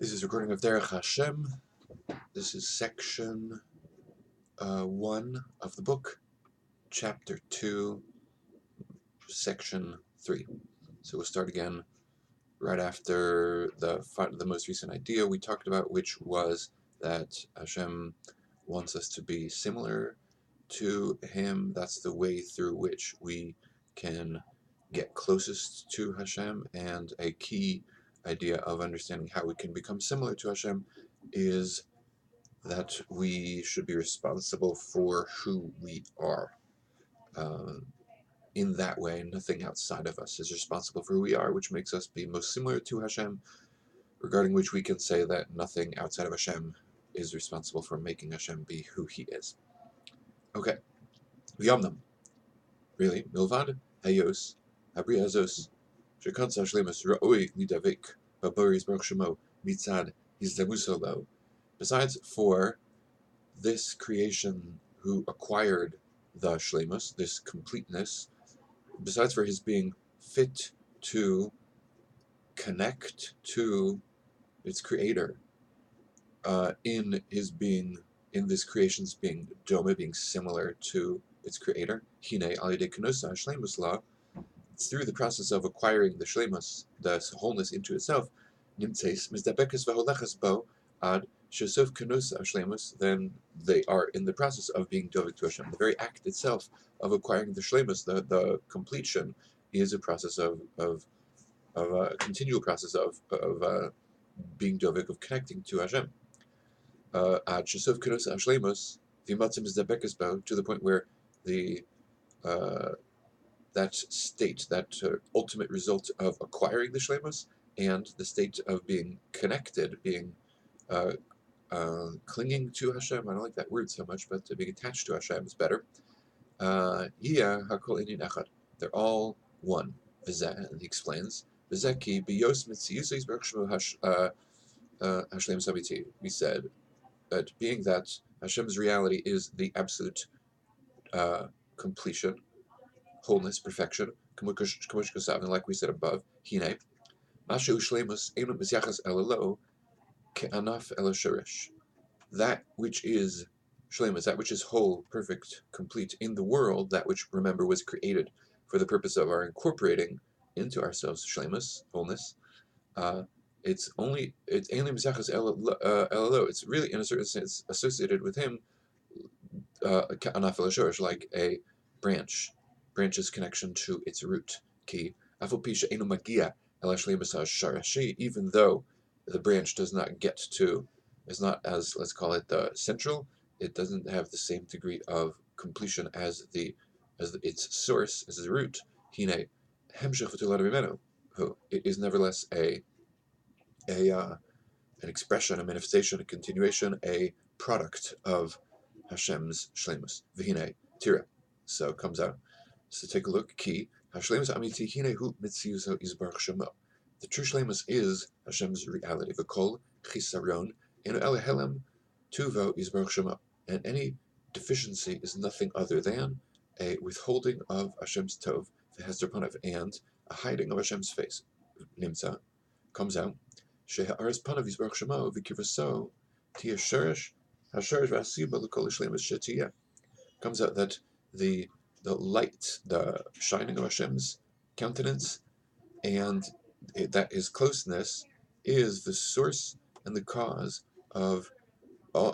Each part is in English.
This is a recording of Derech Hashem. This is section 1 of the book, chapter 2, section 3. So we'll start again right after the most recent idea we talked about, which was that Hashem wants us to be similar to Him. That's the way through which we can get closest to Hashem, and a key idea of understanding how we can become similar to Hashem is that we should be responsible for who we are. In that way, nothing outside of us is responsible for who we are, which makes us be most similar to Hashem, regarding which we can say that nothing outside of Hashem is responsible for making Hashem be who He is. Okay. V'yamnam. Really, milvad hayos habriazos shekansa shlemus ra'oi lidavik baboris baruch shemo mitzad hizdamusolo. Besides, for this creation who acquired the shlemus, this completeness, besides for his being fit to connect to its creator, in this creation's being doma, being similar to its creator, hine alide kenosa shlemus la, it's through the process of acquiring the shlemus, the wholeness into itself, nimtzeis mizdabekas v'holechas bo ad shesof kenosa shlemus, then they are in the process of being dovik to Hashem. The very act itself of acquiring the shlemus, the completion, is a process of a continual process of being dovik, of connecting to Hashem. Ad shesof kenosa shlemus v'matzim mizdabekas bo, to the point where the that state, that ultimate result of acquiring the shlemus, and the state of being connected, being clinging to Hashem. I don't like that word so much, but being attached to Hashem is better. They're all one. And he explains, we said that being that Hashem's reality is the absolute completion, wholeness, perfection, and like we said above, hine, that which is shlemus, that which is whole, perfect, complete in the world, that which, remember, was created for the purpose of our incorporating into ourselves shlemus, wholeness. It's really, in a certain sense, associated with him, like a branch's connection to its root. Even though the branch does not get to, is not as, let's call it, the central, it doesn't have the same degree of completion as its source, as the root. It is nevertheless an expression, a manifestation, a continuation, a product of Hashem's shlemus. V'hine tira. So it comes out. So take a look. Ki hashlemus amiti hine hu mitziyuso izbarach shemo. The true shlemus is Hashem's reality. V'kol chisaron enu elehelem tuvo izbarach shemo. And any deficiency is nothing other than a withholding of Hashem's tov, v'hester panav, and a hiding of Hashem's face. Nimtza comes out. She'ha'aras panav izbarach shemo v'kirvaso tia sherish hasherish v'asiba l'kol shlemus shetiyah. Comes out that the light, the shining of Hashem's countenance, and that his closeness is the source and the cause of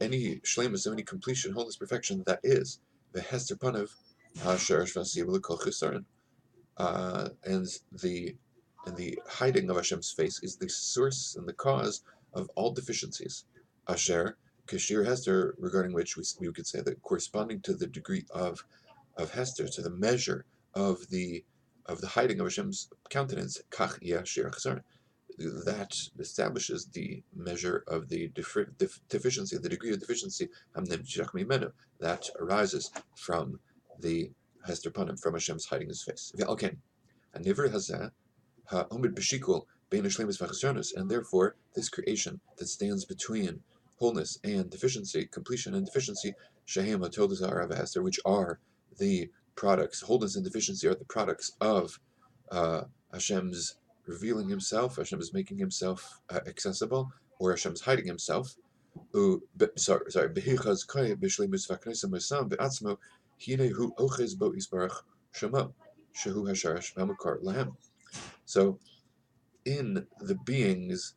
any shlemus, of any completion, wholeness, perfection, that is the hester panav hasherish v'asiba l'kol chisaron. And the hiding of Hashem's face is the source and the cause of all deficiencies. Asher Kashir Hester, regarding which we could say that corresponding to the degree of Hester, to the measure of the hiding of Hashem's countenance, Kach Yashir Chasar, that establishes the measure of the deficiency, the degree of deficiency, that arises from the Hester Panim, from Hashem's hiding His face. And therefore, this creation that stands between wholeness and deficiency, completion and deficiency, which are the products, wholeness and deficiency are the products of Hashem's revealing himself, Hashem is making himself accessible, or Hashem is hiding himself. Sorry, behichas kaya b'shleimus v'aknesim v'sam be'atzmo hine hu ochez bo isbarach shemo shehu hasharash v'hamakar lahem. So, in the beings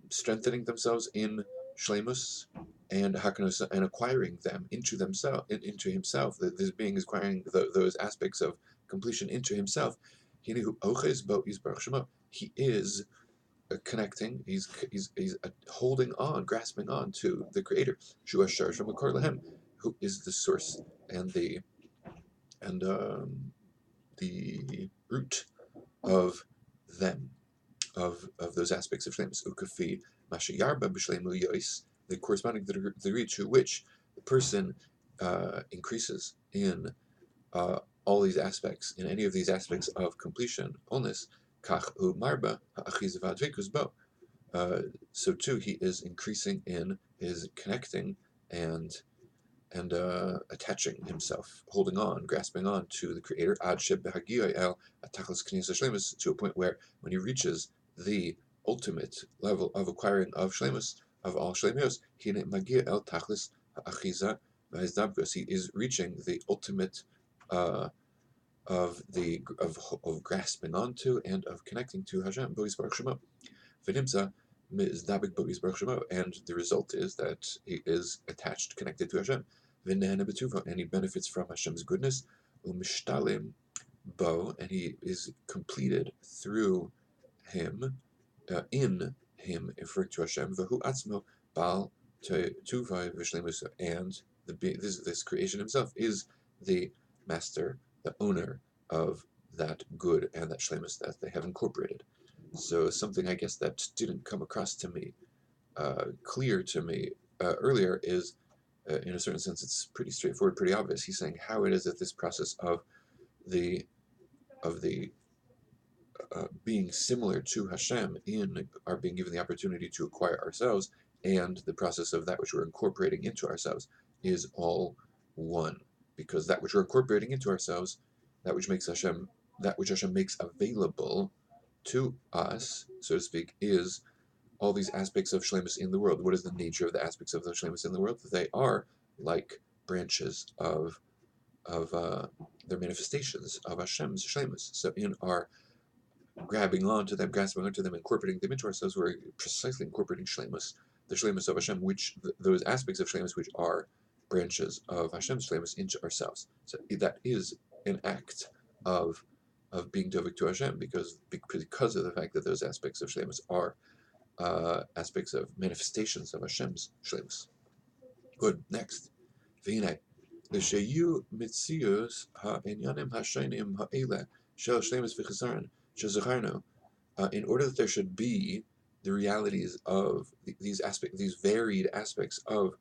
strengthening themselves in shleimus and hakanos and acquiring them into themselves, into himself, that this being is acquiring those aspects of completion into himself. Hine hu ochez bo isbarach shemo. He is connecting, he's holding on, grasping on to the Creator, Shu Ashar Shemakor Lahem, who is the source and the root of them, of those aspects of shlemus. Ukafi Mashayarba B'Shlemu Yois, the corresponding to the degree to which the person increases in all these aspects, in any of these aspects of completion, wholeness. Kach u marba ha'achiz v'advekus bo. So too, he is increasing in his connecting and attaching himself, holding on, grasping on to the Creator. Ad sheb behagiyah el atachlis k'niyas shlemus, to a point where, when he reaches the ultimate level of acquiring of shlemus, of all shlemios, hine magiyah el tachlis ha'achiza v'hizdabkos. He is reaching the ultimate of grasping onto and of connecting to Hashem, Bo Yisbarach Shemo. V'nimtza mizdabik Bo Yisbarach Shemo, and the result is that he is attached, connected to Hashem. V'nehene b'tuvo, and he benefits from Hashem's goodness. Umishtalim Bo, and he is completed through him, in him, referring to Hashem. V'hu atzmo bal tuvai v'shlemus, and this creation himself is the master, the owner of that good and that shlemus that they have incorporated. So something, I guess, that didn't come across to me, clear to me earlier is, in a certain sense, it's pretty straightforward, pretty obvious. He's saying how it is that this process of the being similar to Hashem in our being given the opportunity to acquire ourselves, and the process of that which we're incorporating into ourselves is all one. Because that which we're incorporating into ourselves, that which Hashem makes available to us, so to speak, is all these aspects of shlemus in the world. What is the nature of the aspects of the shlemus in the world? They are like branches of their manifestations of Hashem's shlemus. So in our grasping onto them, incorporating them into ourselves, we're precisely incorporating shlemus, the shlemus of Hashem, which those aspects of shlemus which are branches of Hashem's shlemus, into ourselves. So that is an act of being dovik to Hashem, because of the fact that those aspects of shlemus are aspects of manifestations of Hashem's shlemus. Good. Next, v'hinei l'sheyu mitzius ha'inyanim ha'shainim ha'ele shel shlemus v'chesaron shezacharnu, in order that there should be the realities of these varied aspects of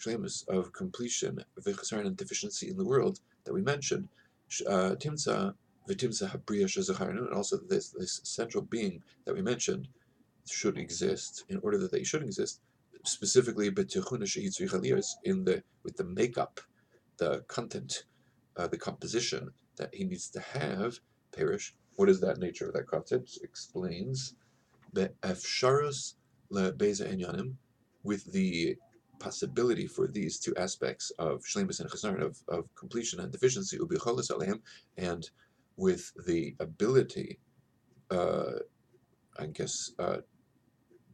shlemus, of completion, v'chesaron, and deficiency in the world that we mentioned, timtza v'timtza habriya shezacharnu, and also this central being that we mentioned should exist. In order that they should exist, specifically with the makeup, the content, the composition that he needs to have, perish. What is that nature of that content? Explains be'efsharus le'beza enyanim, with the possibility for these two aspects of shlemus and chesaron, of completion and deficiency, ubicholas aleim, and with the ability,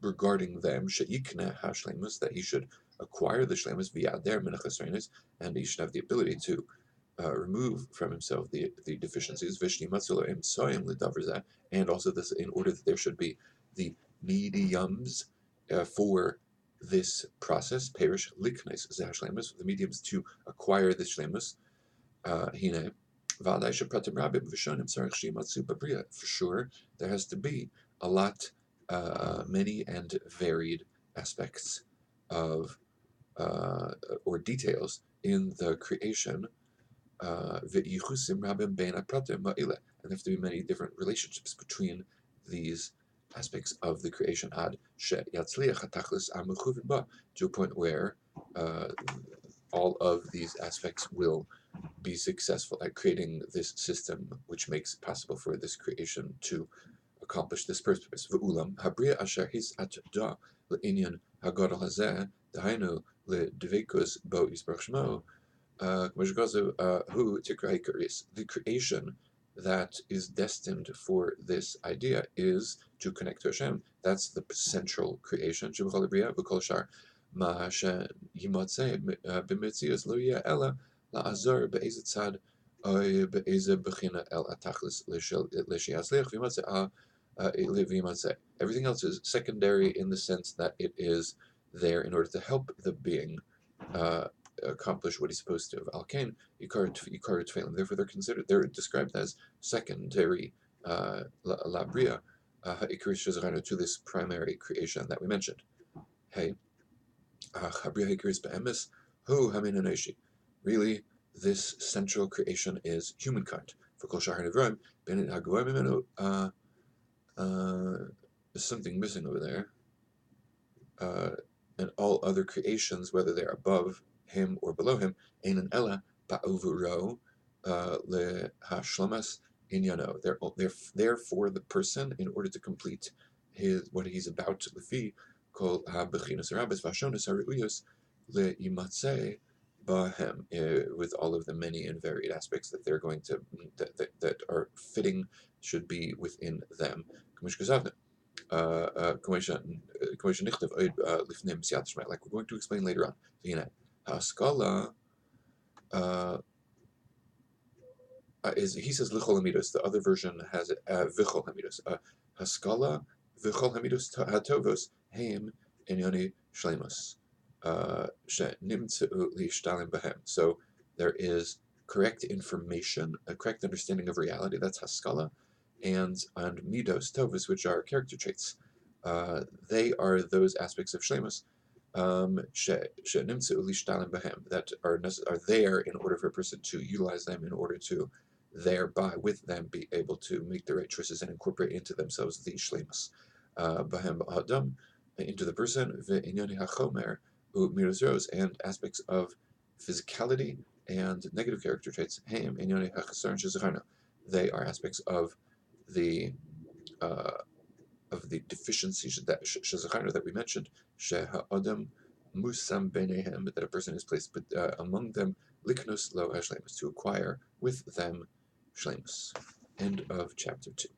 regarding them, she'ikne hashlemus, that he should acquire the shlemus v'yader min hachesronos, and he should have the ability to remove from himself the deficiencies, and also this, in order that there should be the mediums for this process, perish liknes zeh, the mediums to acquire the shlemus. Hine for sure, there has to be a lot, many and varied aspects of or details in the creation, and there have to be many different relationships between these aspects of the creation, to a point where all of these aspects will be successful at creating this system, which makes it possible for this creation to accomplish this purpose. Ve'ulam habria asher his'atda le'inyan hagadol hazeh dahainu le'dveikus bo yisbarach shmo who tikra hikaris. The creation that is destined for this idea is to connect to Hashem. That's the central creation. Shebachol bria v'kol shar ma sheyimatzeh b'metzius lo yeh ela la'azor be'ezeh tzad oy be'ezeh b'china el atachlis l'shiyatzliach v'yimatzeh everything else is secondary in the sense that it is there in order to help the being accomplish what he's supposed to. Alkain Yikar Tfeilim. Therefore, they're described as secondary labria to this primary creation that we mentioned. Hey, Chabria Hikaris Be'emes Hu Hamin Anoshi. Really, this central creation is humankind. For Kol Shahar Nevroim, Benin Hagvoim Mimenu. There's something missing over there. And all other creations, whether they're above him or below him, Einan Ella Ba'ovuro Le Hashlamas Inyano. They're there for the person in order to complete what he's about to lefi called Bechinas Rabbis Vashonas Haruyos Le Imatse Bahem, with all of the many and varied aspects that they're going to that are fitting should be within them. Like we're going to explain later on. Haskala he says lichol hamidus. The other version has it vichol hamidus. Haskala vichol hamidus hatovos heim inyoni shleimus nimtzeu lishtalim bahem. So there is correct information, a correct understanding of reality. That's haskala, and midos tovos, which are character traits. They are those aspects of shleimus that are there in order for a person to utilize them in order to thereby with them be able to make the right choices and incorporate into themselves the shleimus bahem adam into the person and aspects of physicality and negative character traits. They are aspects of the deficiencies that we mentioned, she'ha'adam musam benehem, that a person is placed among them, liknos lo hashlemus, to acquire with them shlemus. End of chapter 2.